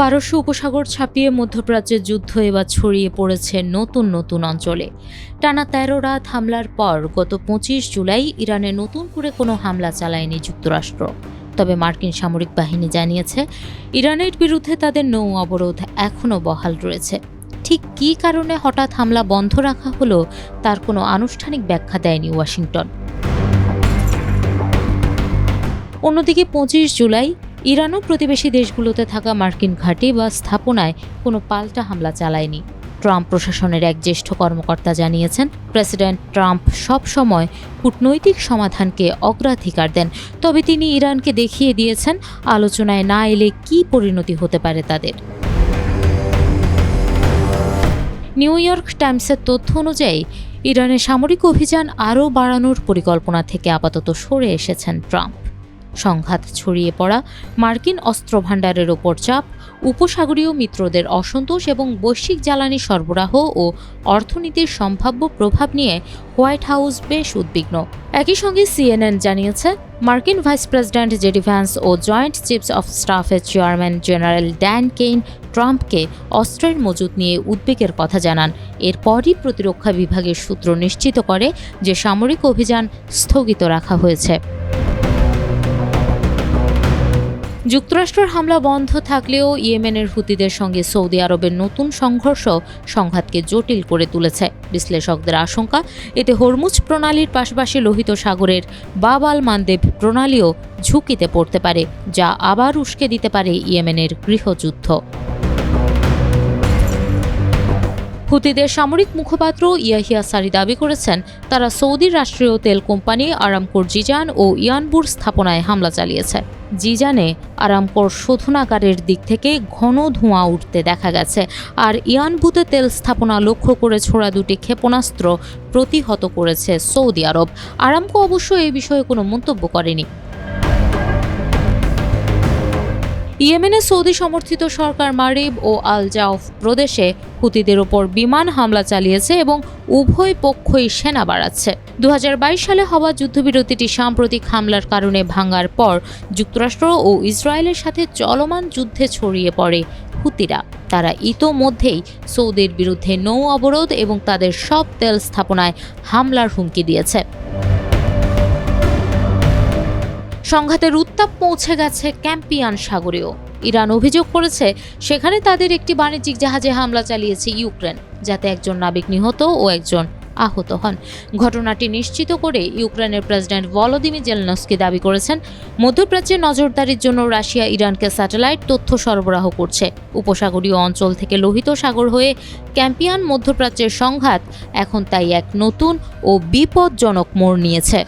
পারস্য উপসাগর ছাপিয়ে মধ্যপ্রাচ্যের যুদ্ধ এবার ছড়িয়ে পড়েছে নতুন নতুন অঞ্চলে। টানা ১৩ রাত হামলার পর গত ২৫ জুলাই ইরানে নতুন করে কোনো হামলা চালায়নি যুক্তরাষ্ট্র। তবে মার্কিন সামরিক বাহিনী জানিয়েছে ইরানের বিরুদ্ধে তাদের নৌ অবরোধ এখনও বহাল রয়েছে। ঠিক কী কারণে হঠাৎ হামলা বন্ধ রাখা হলো তার কোনো আনুষ্ঠানিক ব্যাখ্যা দেয়নি ওয়াশিংটন। অন্যদিকে ২৫ জুলাই ইরানও প্রতিবেশী দেশগুলোতে থাকা মার্কিন ঘাঁটি বা স্থাপনায় কোনো পাল্টা হামলা চালায়নি। ট্রাম্প প্রশাসনের এক জ্যেষ্ঠ কর্মকর্তা জানিয়েছেন, প্রেসিডেন্ট ট্রাম্প সবসময় কূটনৈতিক সমাধানকে অগ্রাধিকার দেন, তবে তিনি ইরানকে দেখিয়ে দিয়েছেন আলোচনায় না এলে কী পরিণতি হতে পারে তাদের। নিউ ইয়র্ক টাইমসের তথ্য অনুযায়ী ইরানের সামরিক অভিযান আরও বাড়ানোর পরিকল্পনা থেকে আপাতত সরে এসেছেন ট্রাম্প। সংঘাত ছড়িয়ে পড়া, মার্কিন অস্ত্রভাণ্ডারের ওপর চাপ, উপসাগরীয় মিত্রদের অসন্তোষ এবং বৈশ্বিক জ্বালানি সরবরাহ ও অর্থনীতির সম্ভাব্য প্রভাব নিয়ে হোয়াইট হাউস বেশ উদ্বিগ্ন। একই সঙ্গে সিএনএন জানিয়েছে, মার্কিন ভাইস প্রেসিডেন্ট জেডি ভ্যান্স ও জয়েন্ট চিফস অফ স্টাফের চেয়ারম্যান জেনারেল ড্যান কেইন ট্রাম্পকে অস্ত্রের মজুত নিয়ে উদ্বেগের কথা জানান। এরপরই প্রতিরক্ষা বিভাগের সূত্র নিশ্চিত করে যে সামরিক অভিযান স্থগিত রাখা হয়েছে। যুক্তরাষ্ট্রের হামলা বন্ধ থাকলেও ইয়েমেনের হুতিদের সঙ্গে সৌদি আরবের নতুন সংঘর্ষ সংঘাতকে জটিল করে তুলেছে। বিশ্লেষকদের আশঙ্কা, এতে হরমুজ প্রণালীর পাশাপাশি লোহিত সাগরের বাব আল মানদেব প্রণালীও ঝুঁকিতে পড়তে পারে, যা আবার উস্কে দিতে পারে ইয়েমেনের গৃহযুদ্ধ। হুতিদের সামরিক মুখপাত্র ইয়াহিয়া সারি দাবি করেছেন, তারা সৌদির রাষ্ট্রীয় তেল কোম্পানি আরামকোর জিজান ও ইয়ানবুর স্থাপনায় হামলা চালিয়েছে। জিজানে আরামকোর শোধনাগারের দিক থেকে ঘন ধোঁয়া উঠতে দেখা গেছে, আর ইয়ানবুতে তেল স্থাপনা লক্ষ্য করে ছোড়া দুটি ক্ষেপণাস্ত্র প্রতিহত করেছে সৌদি আরব। আরামকো অবশ্য এই বিষয়ে কোনো মন্তব্য করেনি। ইয়েমেনে সৌদি সমর্থিত সরকার মারিব ও আল জাউফ প্রদেশে হুতিদের ওপর বিমান হামলা চালিয়েছে এবং উভয় পক্ষই সেনা বাড়াচ্ছে। ২০২২ সালে হওয়া যুদ্ধবিরতিটি সাম্প্রতিক হামলার কারণে ভাঙার পর যুক্তরাষ্ট্র ও ইসরায়েলের সাথে চলমান যুদ্ধে ছড়িয়ে পড়ে হুতিরা। তারা ইতোমধ্যেই সৌদির বিরুদ্ধে নৌ অবরোধ এবং তাদের সব তেল স্থাপনায় হামলার হুমকি দিয়েছে। সংঘাতের উত্তাপ পৌঁছে গেছে ক্যাম্পিয়ান সাগরেও। ইরান অভিযোগ করেছে সেখানে তাদের একটি বাণিজ্যিক জাহাজে হামলা চালিয়েছে ইউক্রেন, যাতে একজন নাবিক নিহত ও একজন আহত হন। ঘটনাটি নিশ্চিত করে ইউক্রেনের প্রেসিডেন্ট ভলোদিমির জেলেনস্কি দাবি করেছেন, মধ্যপ্রাচ্যে নজরদারির জন্য রাশিয়া ইরানকে স্যাটেলাইট তথ্য সরবরাহ করছে। উপসাগরীয় অঞ্চল থেকে লোহিত সাগর হয়ে ক্যাম্পিয়ান মধ্যপ্রাচ্যের সংঘাত এখন তাই এক নতুন ও বিপজ্জনক মোড় নিয়েছে।